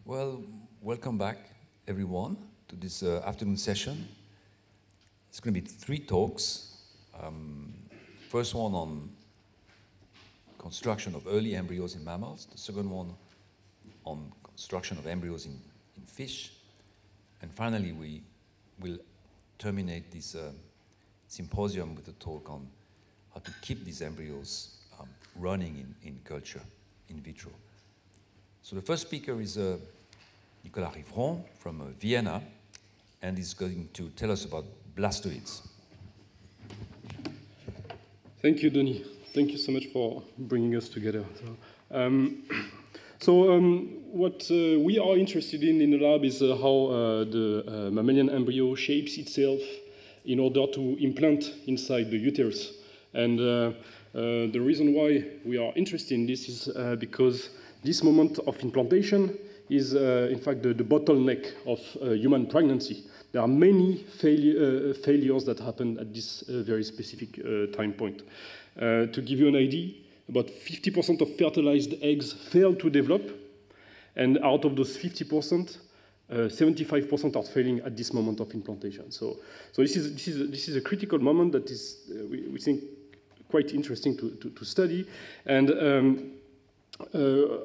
Well, welcome back, everyone, to this afternoon session. It's going to be 3 talks. First one on construction of early embryos in mammals. The second one on construction of embryos in fish. And finally, we will terminate this symposium with a talk on how to keep these embryos running in culture, in vitro. So the first speaker is Nicolas Rivron from Vienna, and he's going to tell us about blastoids. Thank you, Denis. Thank you so much for bringing us together. What we are interested in the lab is how the mammalian embryo shapes itself in order to implant inside the uterus. And the reason why we are interested in this is because this moment of implantation is, in fact, the bottleneck of human pregnancy. There are many failures that happen at this very specific time point. To give you an idea, about 50% of fertilized eggs fail to develop, and out of those 50%, 75% are failing at this moment of implantation. So this is a critical moment that is, we think, quite interesting to study, and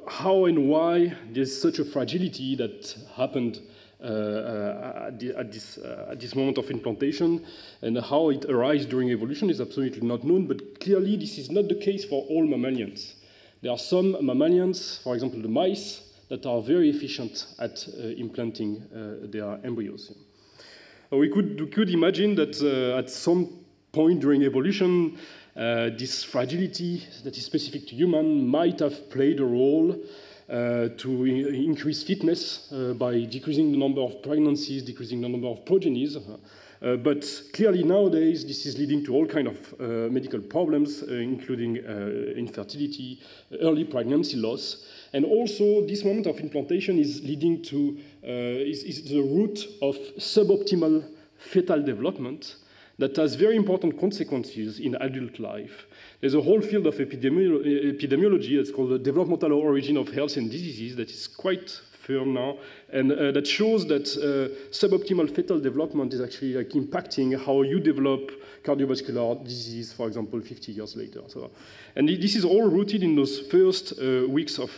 how and why there's such a fragility that happened at this moment of implantation, and how it arises during evolution is absolutely not known, but clearly this is not the case for all mammalians. There are some mammalians, for example the mice, that are very efficient at implanting their embryos. We could imagine that at some point during evolution, this fragility that is specific to human might have played a role to increase fitness by decreasing the number of pregnancies, decreasing the number of progenies. But clearly nowadays, this is leading to all kinds of medical problems, including infertility, early pregnancy loss. And also, this moment of implantation is leading to, is the root of suboptimal fetal development that has very important consequences in adult life. There's a whole field of epidemiology that's called the developmental origin of health and diseases that is quite firm now, and that shows that suboptimal fetal development is actually like impacting how you develop cardiovascular disease, for example, 50 years later. And this is all rooted in those first weeks of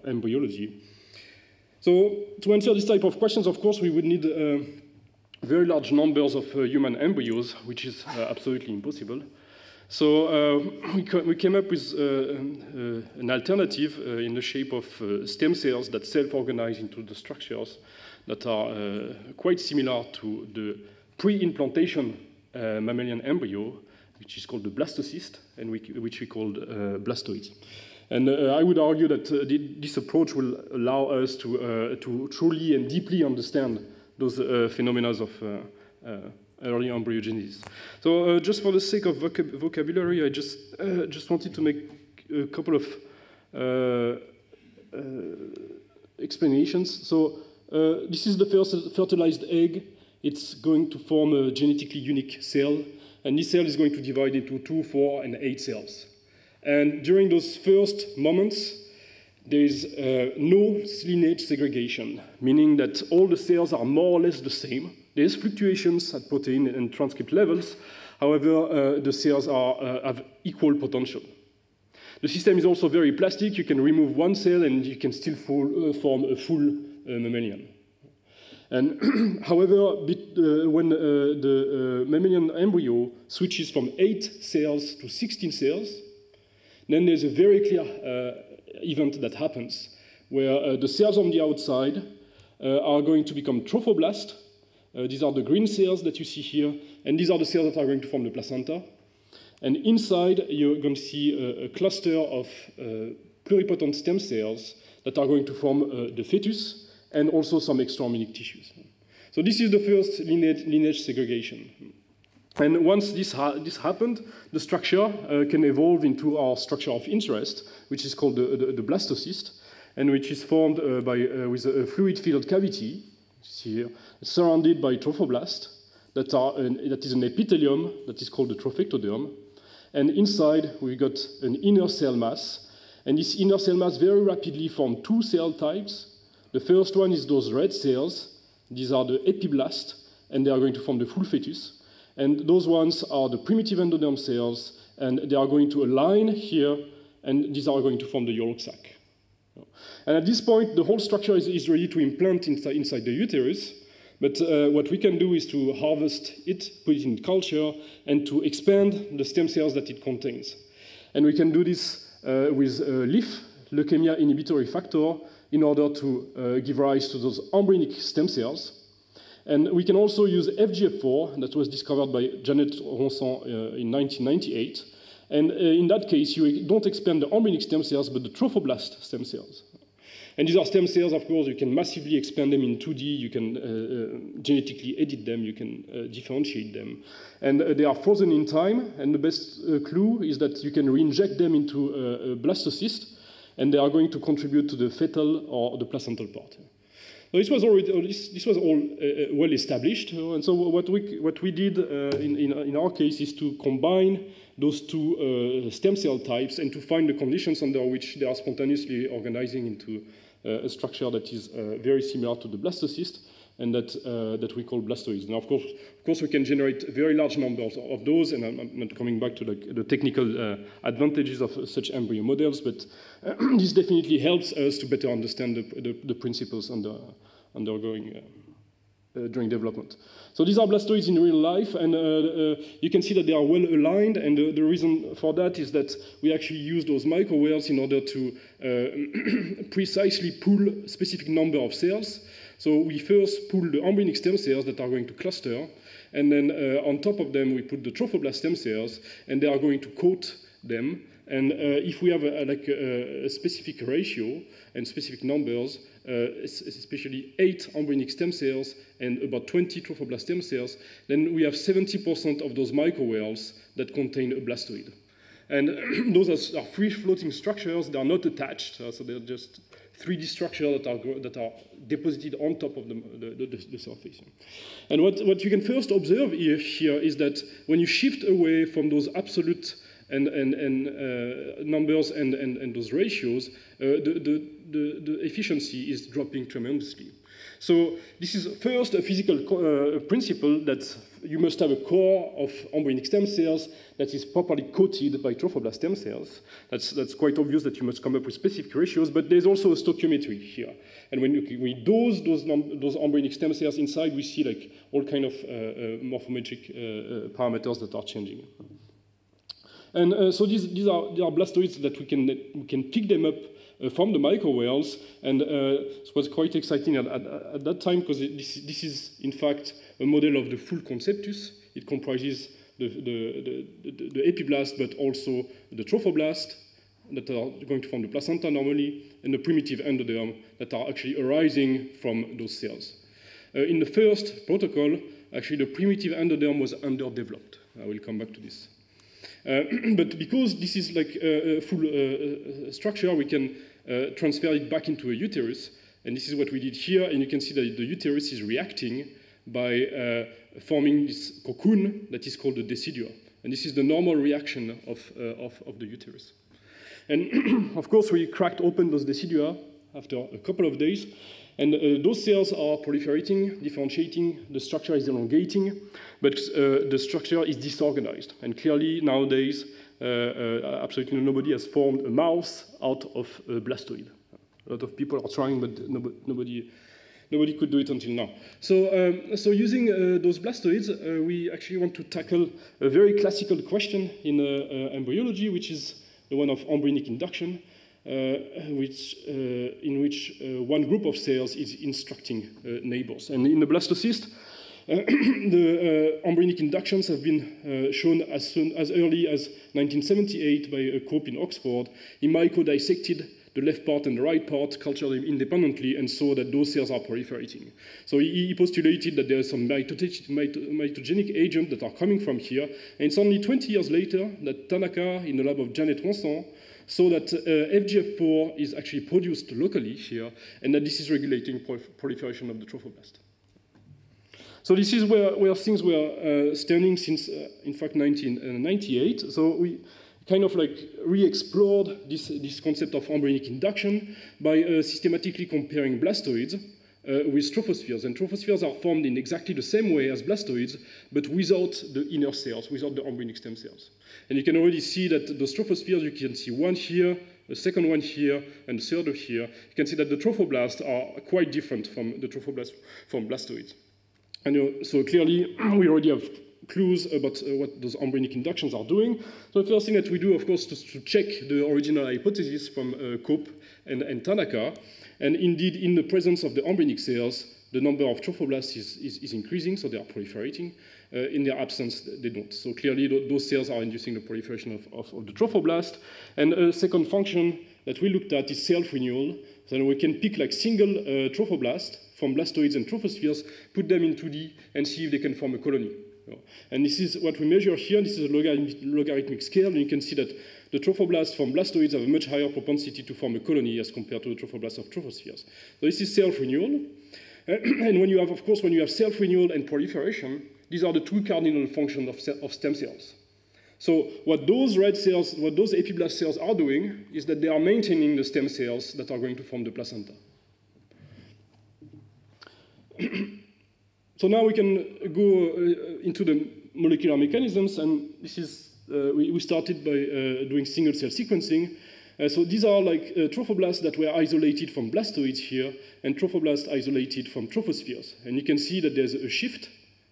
embryology. So to answer this type of questions, of course, we would need very large numbers of human embryos, which is absolutely impossible. So we came up with an alternative in the shape of stem cells that self-organize into the structures that are quite similar to the pre-implantation mammalian embryo, which is called the blastocyst, and which we called blastoids. And I would argue that this approach will allow us to truly and deeply understand those phenomena of early embryogenesis. So just for the sake of vocabulary, I just wanted to make a couple of explanations. So this is the first fertilized egg. It's going to form a genetically unique cell, and this cell is going to divide into 2, 4, and 8 cells. And during those first moments, there is no lineage segregation, meaning that all the cells are more or less the same. There's fluctuations at protein and transcript levels. However, the cells have equal potential. The system is also very plastic. You can remove one cell and you can still form a full mammalian. And however, when the mammalian embryo switches from 8 cells to 16 cells, then there's a very clear event that happens where the cells on the outside are going to become trophoblasts. These are the green cells that you see here, and these are the cells that are going to form the placenta. And inside, you're going to see a cluster of pluripotent stem cells that are going to form the fetus and also some extra-amniotic tissues. So this is the first lineage segregation. And once this happened, the structure can evolve into our structure of interest, which is called the blastocyst, and which is formed with a fluid-filled cavity, here, surrounded by trophoblasts that is an epithelium that is called the trophectoderm. And inside, we got an inner cell mass. And this inner cell mass very rapidly forms 2 cell types, The first one is those red cells. These are the epiblasts, and they are going to form the full fetus. And those ones are the primitive endoderm cells, and they are going to align here, and these are going to form the yolk sac. And at this point, the whole structure is ready to implant inside the uterus. But what we can do is to harvest it, put it in culture, and to expand the stem cells that it contains. And we can do this with LIF, leukemia inhibitory factor, in order to give rise to those embryonic stem cells. And we can also use FGF4, that was discovered by Janet Ronson in 1998. And in that case, you don't expand the embryonic stem cells, but the trophoblast stem cells. And these are stem cells, of course, you can massively expand them in 2D, you can genetically edit them, you can differentiate them. And they are frozen in time, and the best clue is that you can re-inject them into a blastocyst, and they are going to contribute to the fetal or the placental part. So this was all well established, and so what we did in our case is to combine those two stem cell types and to find the conditions under which they are spontaneously organizing into a structure that is very similar to the blastocyst and that we call blastoids. Now, of course, we can generate very large numbers of those, and I'm not coming back to the technical advantages of such embryo models, but this definitely helps us to better understand the principles undergoing during development. So these are blastoids in real life, and you can see that they are well aligned, and the reason for that is that we actually use those microwells in order to precisely pull a specific number of cells. So we first pull the embryonic stem cells that are going to cluster, and then on top of them we put the trophoblast stem cells, and they are going to coat them. And if we have a specific ratio and specific numbers, especially 8 embryonic stem cells and about 20 trophoblast stem cells, then we have 70% of those microwells that contain a blastoid. And those are free-floating structures. They are not attached, so they're just 3D structures that are deposited on top of the surface. And what you can first observe here is that when you shift away from those absolute and numbers and those ratios, the efficiency is dropping tremendously. So this is first a physical principle that you must have a core of embryonic stem cells that is properly coated by trophoblast stem cells. That's quite obvious that you must come up with specific ratios, but there's also a stoichiometry here. And when we dose those embryonic stem cells inside, we see like all kind of morphometric parameters that are changing. And so these are blastoids that we can pick them up from the microwells, and it was quite exciting at that time because this is in fact a model of the full conceptus. It comprises the epiblast, but also the trophoblast that are going to form the placenta normally, and the primitive endoderm that are actually arising from those cells. In the first protocol, actually the primitive endoderm was underdeveloped. I will come back to this. But because this is like a full structure, we can transfer it back into a uterus. And this is what we did here. And you can see that the uterus is reacting by forming this cocoon that is called the decidua. And this is the normal reaction of the uterus. And of course, we cracked open those decidua after a couple of days. And those cells are proliferating, differentiating, the structure is elongating, but the structure is disorganized. And clearly, nowadays, absolutely nobody has formed a mouse out of a blastoid. A lot of people are trying, but nobody could do it until now. So using those blastoids, we actually want to tackle a very classical question in embryology, which is the one of embryonic induction. In which one group of cells is instructing neighbors. And in the blastocyst, the embryonic inductions have been shown as early as 1978 by a Cope in Oxford. He micro-dissected the left part and the right part, cultured them independently, and saw that those cells are proliferating. So he postulated that there is some mitogenic agent that are coming from here, and it's only 20 years later that Tanaka, in the lab of Janet Ronson, saw that FGF4 is actually produced locally here, and that this is regulating proliferation of the trophoblast. So this is where things were standing since, in fact, 1998. So kind of like re-explored this concept of embryonic induction by systematically comparing blastoids with trophospheres. And trophospheres are formed in exactly the same way as blastoids, but without the inner cells, without the embryonic stem cells. And you can already see that those trophospheres, you can see one here, the second one here, and the third here. You can see that the trophoblasts are quite different from the trophoblasts from blastoids. And so clearly, we already have clues about what those embryonic inductions are doing. So the first thing that we do, of course, is to check the original hypothesis from Cope and Tanaka. And indeed, in the presence of the embryonic cells, the number of trophoblasts is increasing, so they are proliferating. In their absence, they don't. So clearly, those cells are inducing the proliferation of the trophoblast. And a second function that we looked at is self-renewal. So we can pick like single trophoblasts from blastoids and trophospheres, put them in 2D, and see if they can form a colony. And this is what we measure here. This is a logarithmic scale, and you can see that the trophoblasts from blastoids have a much higher propensity to form a colony as compared to the trophoblasts of trophospheres. So this is self-renewal. And when you have, of course, when you have self-renewal and proliferation, these are the two cardinal functions of stem cells. So what those red cells, what those epiblast cells are doing is that they are maintaining the stem cells that are going to form the placenta. So now we can go into the molecular mechanisms, and this is, we started by doing single-cell sequencing. So these are like trophoblasts that were isolated from blastoids here, and trophoblasts isolated from trophospheres. And you can see that there's a shift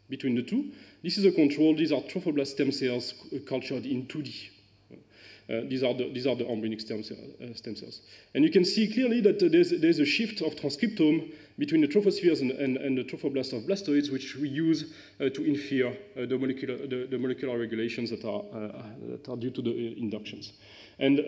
between the two. This is a control. These are trophoblast stem cells cultured in 2D. These are the embryonic stem cells. And you can see clearly that there's a shift of transcriptome between the trophospheres and the trophoblasts of blastoids, which we use to infer the molecular regulations that are due to the inductions. And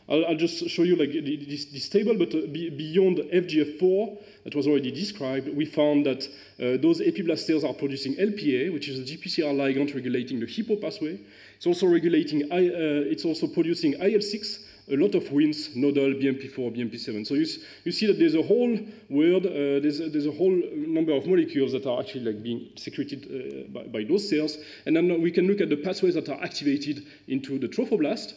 I'll just show you like this table, but beyond FGF4 that was already described, we found that those epiblast cells are producing LPA, which is a GPCR ligand regulating the Hippo pathway. It's also regulating, it's also producing IL-6, a lot of Wnt, nodal, BMP4, BMP7. So you see that there's a whole world, there's a whole number of molecules that are actually like being secreted by those cells. And then we can look at the pathways that are activated into the trophoblast.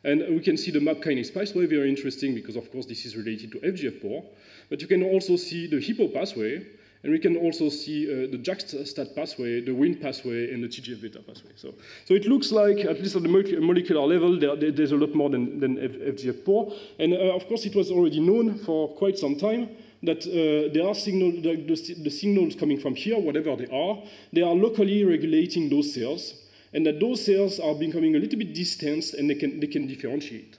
And we can see the MAP kinase pathway, very interesting, because of course this is related to FGF4. But you can also see the Hippo pathway, and we can also see the JAK-STAT pathway, the Wnt pathway, and the TGF-beta pathway. So it looks like, at least at the molecular level, there's a lot more than FGF4. And of course, it was already known for quite some time that there are signals, the signals coming from here, whatever they are locally regulating those cells, and that those cells are becoming a little bit distant, and they can differentiate.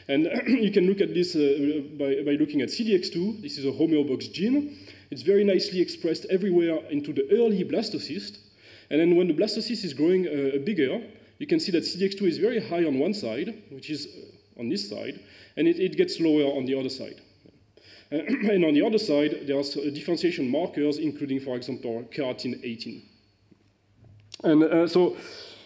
And you can look at this by looking at CDX2. This is a homeobox gene. It's very nicely expressed everywhere into the early blastocyst. And then when the blastocyst is growing bigger, you can see that CDX2 is very high on one side, which is on this side, and it gets lower on the other side. And on the other side, there are differentiation markers, including, for example, keratin 18. And so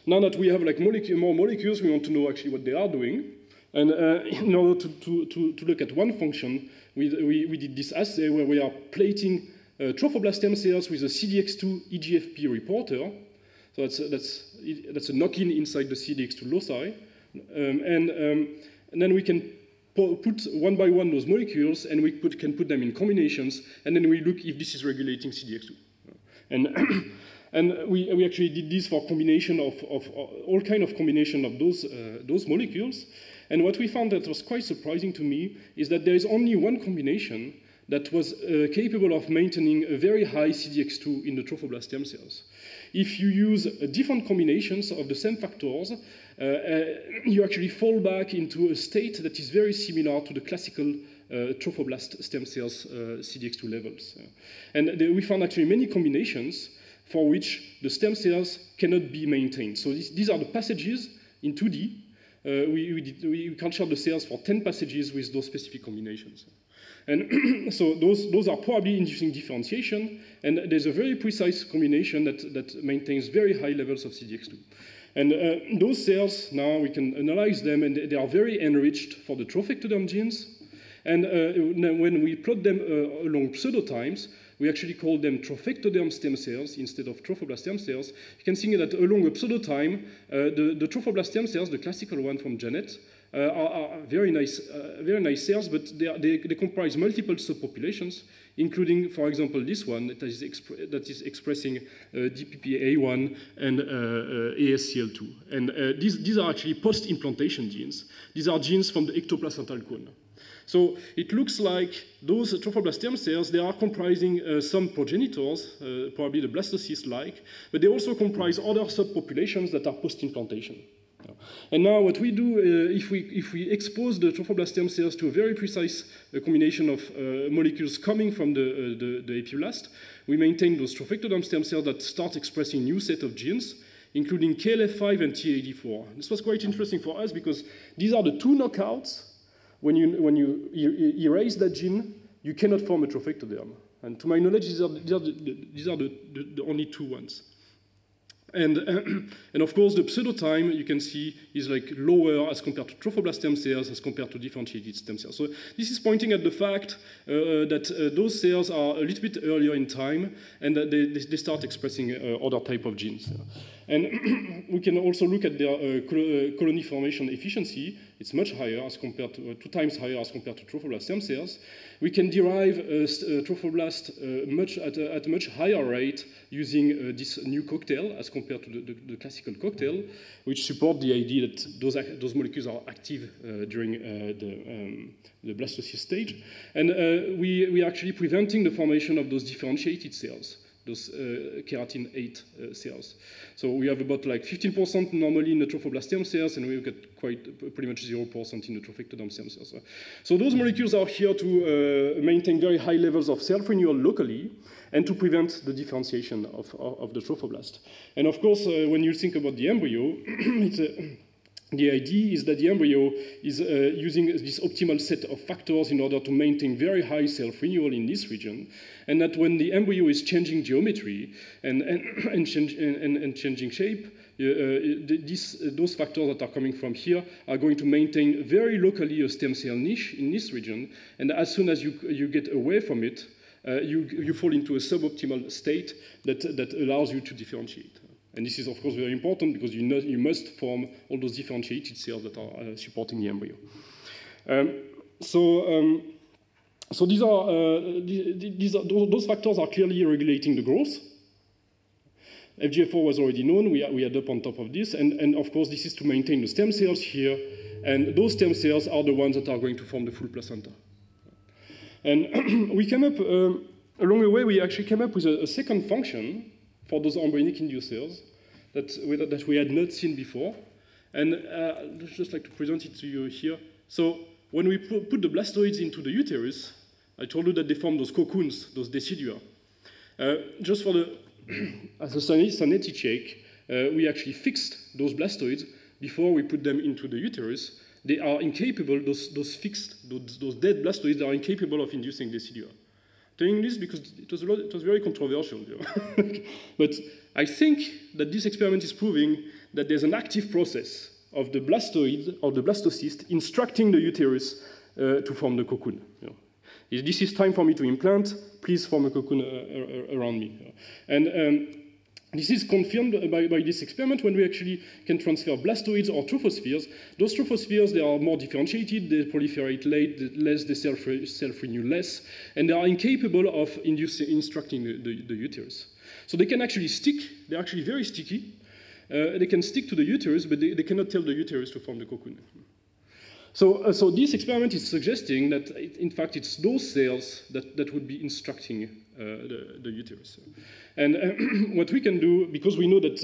now that we have like more molecules, we want to know actually what they are doing. And in order to look at one function, we did this assay where we are plating trophoblast stem cells with a CDX2 EGFP reporter. So that's a knock-in inside the CDX2 loci. And then we can put one by one those molecules, and we can put them in combinations, and then we look if this is regulating CDX2. And we actually did this for combination of all kind of combination of those molecules. And what we found that was quite surprising to me is that there is only one combination that was capable of maintaining a very high CDX2 in the trophoblast stem cells. If you use different combinations of the same factors, you actually fall back into a state that is very similar to the classical trophoblast stem cells CDX2 levels. And we found actually many combinations for which the stem cells cannot be maintained. So these are the passages in 2D. We cultured the cells for 10 passages with those specific combinations. And so those are probably inducing differentiation, and there's a very precise combination that maintains very high levels of CDX2. And those cells, now we can analyze them, and they are very enriched for the trophectoderm genes. And when we plot them along pseudotimes, we actually call them trophectoderm stem cells instead of trophoblast stem cells. You can see that along a pseudotime, the trophoblast stem cells, the classical one from Janet, are very nice cells, but they comprise multiple subpopulations, including, for example, this one that is expressing DPPA1 and ASCL2. And these are actually post-implantation genes. These are genes from the ectoplacental cone. So it looks like those trophoblast stem cells, they are comprising some progenitors, probably the blastocyst-like, but they also comprise other subpopulations that are post-implantation. And now what we do, if we expose the trophoblast stem cells to a very precise combination of molecules coming from the epiblast, we maintain those trophectoderm stem cells that start expressing a new set of genes, including KLF5 and TAD4. This was quite interesting for us because these are the two knockouts. When you erase that gene, you cannot form a trophectoderm. And to my knowledge, these are the only two ones. And of course, the pseudotime, you can see, is like lower as compared to trophoblast stem cells as compared to differentiated stem cells. So this is pointing at the fact that those cells are a little bit earlier in time and that they start expressing other type of genes. And we can also look at their colony formation efficiency. It's much higher as compared to, 2 times higher as compared to trophoblast stem cells. We can derive trophoblast at a much higher rate using this new cocktail as compared to the classical cocktail, which support the idea that those molecules are active during the blastocyst stage. And we are actually preventing the formation of those differentiated cells, those keratin 8 cells. So we have about like 15% normally in the trophoblast stem cells, and we get pretty much 0% in the trophectoderm stem cells. So those molecules are here to maintain very high levels of self-renewal locally and to prevent the differentiation of the trophoblast. And of course, when you think about the embryo, the idea is that the embryo is using this optimal set of factors in order to maintain very high self-renewal in this region, and that when the embryo is changing geometry and changing shape, those factors that are coming from here are going to maintain very locally a stem cell niche in this region, and as soon as you get away from it, you fall into a suboptimal state that allows you to differentiate. And this is, of course, very important because you must form all those differentiated cells that are supporting the embryo. So those factors are clearly regulating the growth. FGF4 was already known. We add up on top of this. And of course, this is to maintain the stem cells here. And those stem cells are the ones that are going to form the full placenta. And we came up, along the way, we actually came up with a second function for those embryonic inducers that we had not seen before. And I'd just like to present it to you here. So when we put the blastoids into the uterus, I told you that they form those cocoons, those decidua. Just for as a sanity check, we actually fixed those blastoids before we put them into the uterus. They are incapable, those dead blastoids are incapable of inducing decidua. Telling this because it was very controversial. You know? But I think that this experiment is proving that there's an active process of the blastoid or the blastocyst instructing the uterus to form the cocoon. You know? If this is time for me to implant, please form a cocoon around me. You know? And this is confirmed by this experiment when we actually can transfer blastoids or trophospheres. Those trophospheres, they are more differentiated, they proliferate less, they self-renew less, and they are incapable of instructing the uterus. So they can actually stick, they're actually very sticky. They can stick to the uterus, but they cannot tell the uterus to form the cocoon. So this experiment is suggesting that, in fact, it's those cells that would be instructing the uterus. And what we can do, because we know that,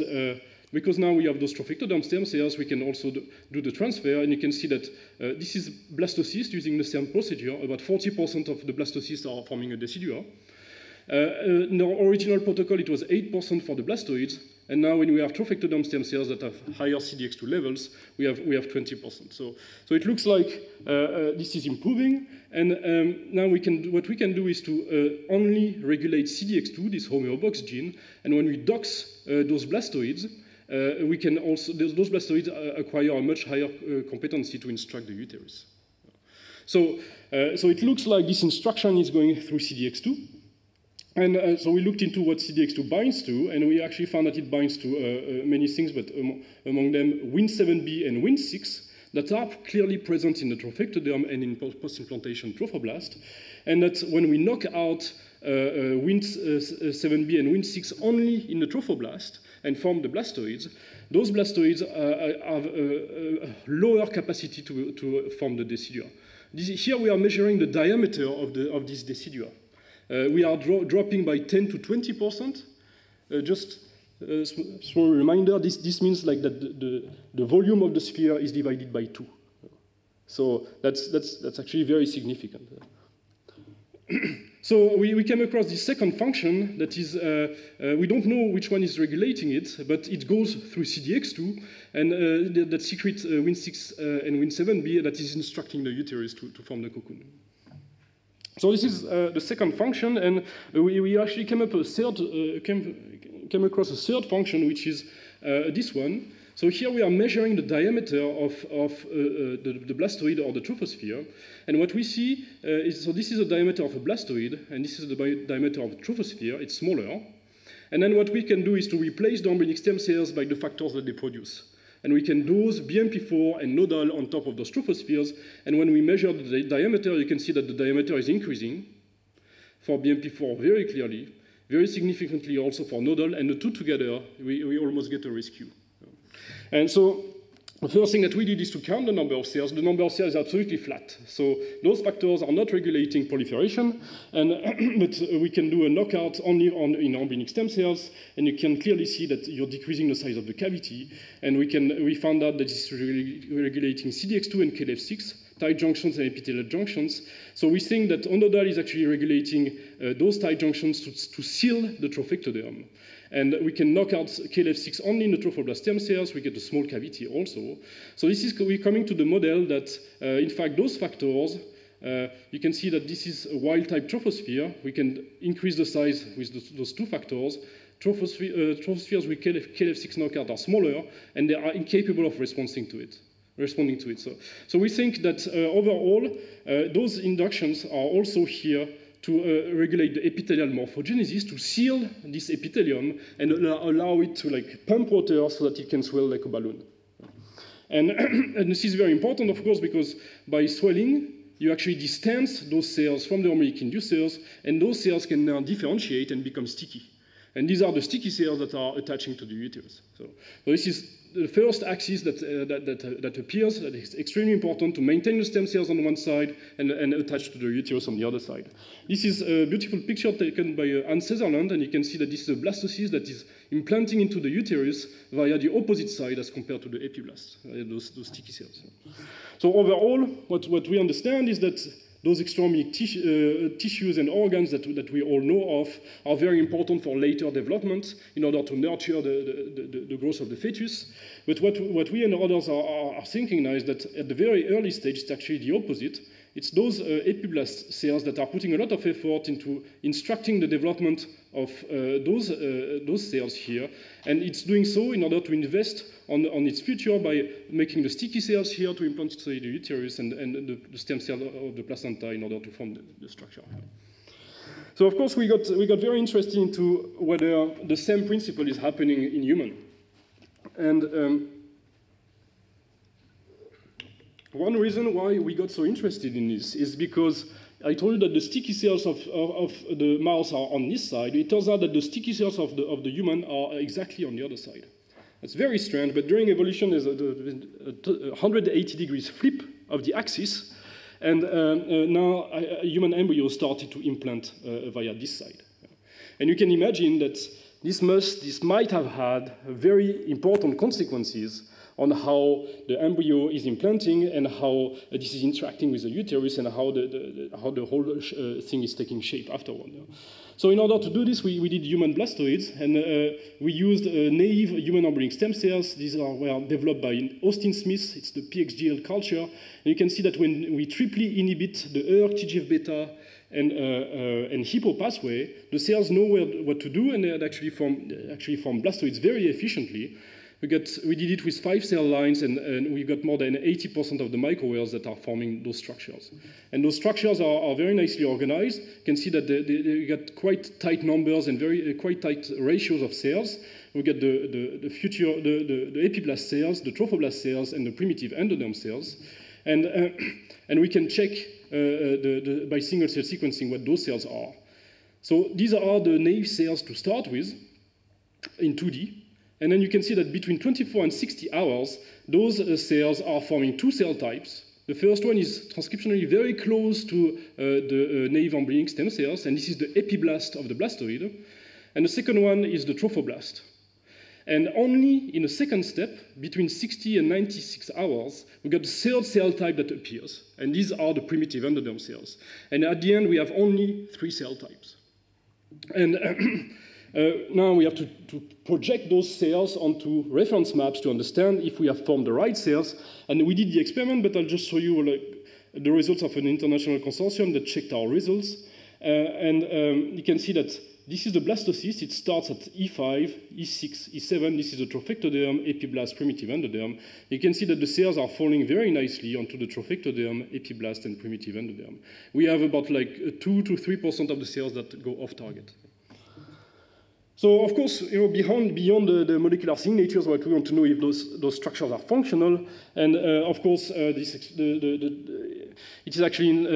because now we have those trophectoderm stem cells, we can also do the transfer, and you can see that this is blastocyst using the same procedure. About 40% of the blastocysts are forming a decidua. In our original protocol, it was 8% for the blastoids, and now when we have trophectoderm stem cells that have higher CDX2 levels, we have 20%. So it looks like this is improving, and now what we can do is to only regulate CDX2, this homeobox gene, and when we dox those blastoids, we can also, those blastoids acquire a much higher competency to instruct the uterus. So it looks like this instruction is going through CDX2. And so we looked into what CDX2 binds to, and we actually found that it binds to many things, but among them Win7b and Win6 that are clearly present in the trophectoderm and in post-implantation trophoblast, and that when we knock out Win7b and Win6 only in the trophoblast and form the blastoids, those blastoids have a lower capacity to form the decidua. Here we are measuring the diameter of these decidua. We are dropping by 10 to 20%. Just a small reminder, this means like that the volume of the sphere is divided by 2. So that's actually very significant. So we came across this second function that is, we don't know which one is regulating it, but it goes through CDX2, and that secretes Win6 and Win7b that is instructing the uterus to form the cocoon. So this is the second function, and we actually came across a third function, which is this one. So here we are measuring the diameter of the blastoid or the trophosphere, and what we see is, so this is the diameter of a blastoid, and this is the diameter of a trophosphere. It's smaller, and then what we can do is to replace the embryonic stem cells by the factors that they produce. And we can dose BMP4 and nodal on top of those trophospheres. And when we measure the diameter, you can see that the diameter is increasing for BMP4 very clearly, very significantly also for nodal. And the two together, we almost get a rescue. And so the first thing that we did is to count the number of cells. The number of cells is absolutely flat. So those factors are not regulating proliferation, but we can do a knockout only in embryonic stem cells, and you can clearly see that you're decreasing the size of the cavity. And we found out that it's regulating CDX2 and KLF6, tight junctions and epithelial junctions. So we think that nodal is actually regulating those tight junctions to seal the trophectoderm. And we can knock out KLF6 only in the trophoblast stem cells. We get a small cavity also. So we're coming to the model that, in fact, those factors, you can see that this is a wild-type trophosphere. We can increase the size with those two factors. Trophospheres with KLF6 knockout are smaller, and they are incapable of responding to it. So we think that overall, those inductions are also here to regulate the epithelial morphogenesis, to seal this epithelium and allow it to pump water so that it can swell like a balloon. And this is very important, of course, because by swelling, you actually distance those cells from the embryonic inducers, and those cells can now differentiate and become sticky. And these are the sticky cells that are attaching to the uterus. So this is the first axis that appears, that is extremely important to maintain the stem cells on one side and attach to the uterus on the other side. This is a beautiful picture taken by Anne Sutherland, and you can see that this is a blastocyst that is implanting into the uterus via the opposite side as compared to the epiblast, those sticky cells. So overall, what we understand is that those extraembryonic tissues and organs that we all know of are very important for later development in order to nurture the growth of the fetus. But what we and others are thinking now is that at the very early stage, it's actually the opposite. It's those epiblast cells that are putting a lot of effort into instructing the development of those cells here. And it's doing so in order to invest on its future by making the sticky cells here to implant the uterus and the stem cell of the placenta in order to form the structure. So of course we got very interested into whether the same principle is happening in human. And one reason why we got so interested in this is because I told you that the sticky cells of the mouse are on this side. It turns out that the sticky cells of the human are exactly on the other side. It's very strange, but during evolution there's a 180 degrees flip of the axis, and now human embryos started to implant via this side. And you can imagine that this might have had very important consequences on how the embryo is implanting and how this is interacting with the uterus and how the whole thing is taking shape afterward. So in order to do this, we did human blastoids, and we used naive human embryonic stem cells. These were developed by Austin Smith. It's the PXGL culture. And you can see that when we triply inhibit the ERK, TGF-beta, and Hippo pathway, the cells know what to do, and they actually form blastoids very efficiently. We did it with 5 cell lines, and we got more than 80% of the microwells that are forming those structures. And those structures are very nicely organized. You can see that they got quite tight numbers and quite tight ratios of cells. We get the epiblast cells, the trophoblast cells, and the primitive endoderm cells. And we can check by single cell sequencing what those cells are. So these are the naive cells to start with in 2D. And then you can see that between 24 and 60 hours, those cells are forming 2 cell types. The first one is transcriptionally very close to the naive embryonic stem cells, and this is the epiblast of the blastoid. And the second one is the trophoblast. And only in the second step, between 60 and 96 hours, we got the third cell type that appears. And these are the primitive endoderm cells. And at the end, we have only 3 cell types. And now we have to project those cells onto reference maps to understand if we have formed the right cells. And we did the experiment, but I'll just show you the results of an international consortium that checked our results. You can see that this is the blastocyst. It starts at E5, E6, E7. This is the trophectoderm, epiblast, primitive endoderm. You can see that the cells are falling very nicely onto the trophectoderm, epiblast, and primitive endoderm. We have about like 2 to 3% of the cells that go off target. So, of course, beyond the molecular signatures, what we want to know if those structures are functional. And, of course, it is actually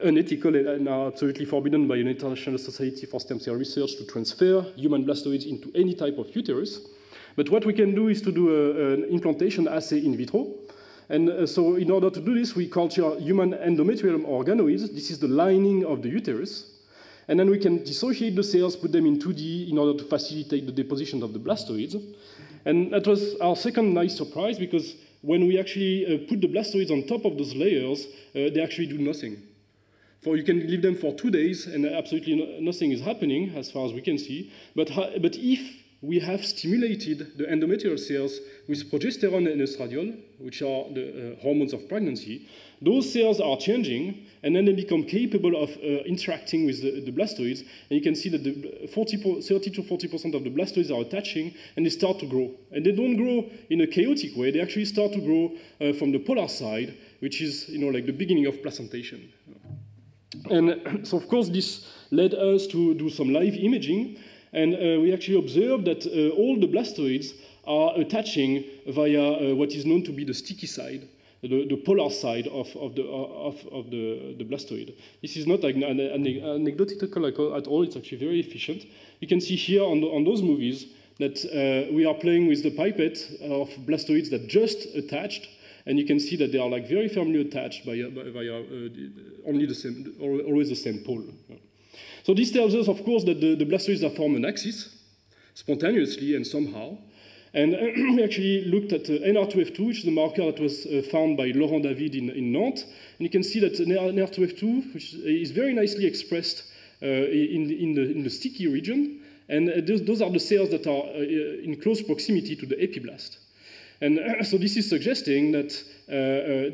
unethical and now absolutely forbidden by an International Society for Stem Cell Research to transfer human blastoids into any type of uterus. But what we can do is to do an implantation assay in vitro. And so in order to do this, we culture human endometrium organoids. This is the lining of the uterus. And then we can dissociate the cells, put them in 2D in order to facilitate the deposition of the blastoids. And that was our second nice surprise, because when we actually put the blastoids on top of those layers, they actually do nothing. You can leave them for 2 days, and absolutely nothing is happening, as far as we can see. But if we have stimulated the endometrial cells with progesterone and estradiol, which are the hormones of pregnancy, those cells are changing, and then they become capable of interacting with the blastoids. And you can see that 30 to 40% of the blastoids are attaching, and they start to grow. And they don't grow in a chaotic way. They actually start to grow from the polar side, which is like the beginning of placentation. And so, of course, this led us to do some live imaging. And we actually observed that all the blastoids are attaching via what is known to be the sticky side, the polar side of the blastoid. This is not anecdotal at all. It's actually very efficient. You can see here on those movies that we are playing with the pipette of blastoids that just attached. And you can see that they are like very firmly attached via always the same pole. So this tells us, of course, that the blastoids are formed an axis spontaneously and somehow. And we actually looked at NR2F2, which is a marker that was found by Laurent David in Nantes. And you can see that NR2F2, which is very nicely expressed in the sticky region. And those are the cells that are in close proximity to the epiblast. And so this is suggesting that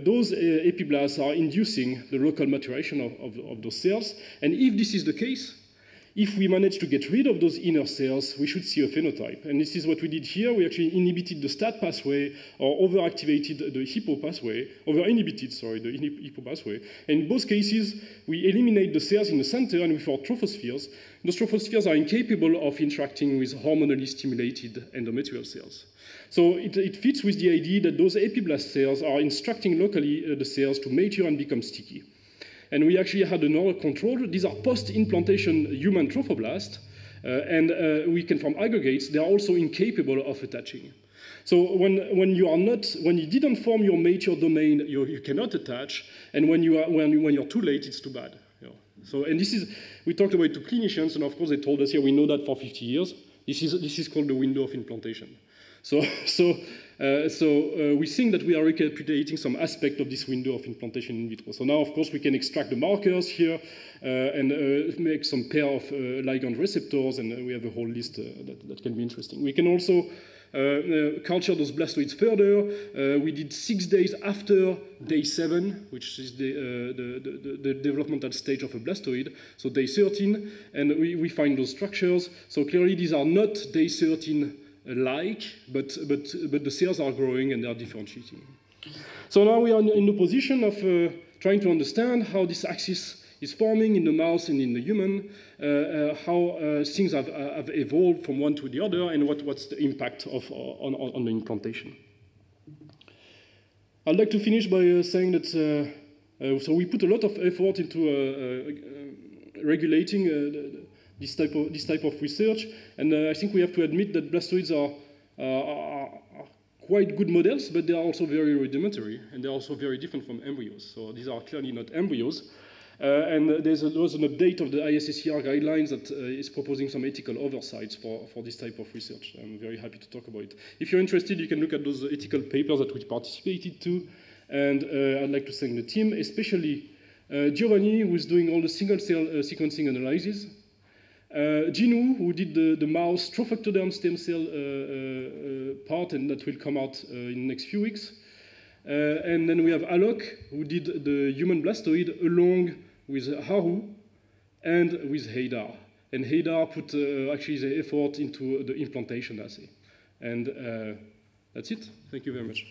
those epiblasts are inducing the local maturation of those cells. And if this is the case, if we manage to get rid of those inner cells, we should see a phenotype. And this is what we did here. We actually inhibited the STAT pathway or overactivated the hippo pathway, the hippo pathway. And in both cases, we eliminate the cells in the center and we form trophospheres. Those trophospheres are incapable of interacting with hormonally stimulated endometrial cells. So it fits with the idea that those epiblast cells are instructing locally the cells to mature and become sticky. And we actually had another control. These are post-implantation human trophoblasts, and we can form aggregates. They are also incapable of attaching. So when you didn't form your mature domain, you cannot attach, and when you're too late, it's too bad. So, and we talked about it to clinicians, and of course they told us, we know that for 50 years. This is called the window of implantation. So we think that we are recapitulating some aspect of this window of implantation in vitro. So now, of course, we can extract the markers here and make some pair of ligand receptors, and we have a whole list that can be interesting. We can also culture those blastoids further. We did 6 days after day 7, which is the developmental stage of a blastoid, so day 13, and we find those structures. So clearly these are not day 13 like, but the cells are growing and they are differentiating. So now we are in the position of trying to understand how this axis is forming in the mouse and in the human, how things have evolved from one to the other, and what's the impact on the implantation. I'd like to finish by saying that so we put a lot of effort into regulating this type of research, and I think we have to admit that blastoids are quite good models, but they are also very rudimentary, and they're also very different from embryos. So these are clearly not embryos. And there was an update of the ISSCR guidelines that is proposing some ethical oversights for this type of research. I'm very happy to talk about it. If you're interested, you can look at those ethical papers that we participated to. And I'd like to thank the team, especially Giovanni, who is doing all the single-cell sequencing analysis. Jinu, who did the mouse trophectoderm stem cell part, and that will come out in the next few weeks. And then we have Alok, who did the human blastoid along with Haru and with Haydar. And Haydar put actually the effort into the implantation assay. And that's it. Thank you very much.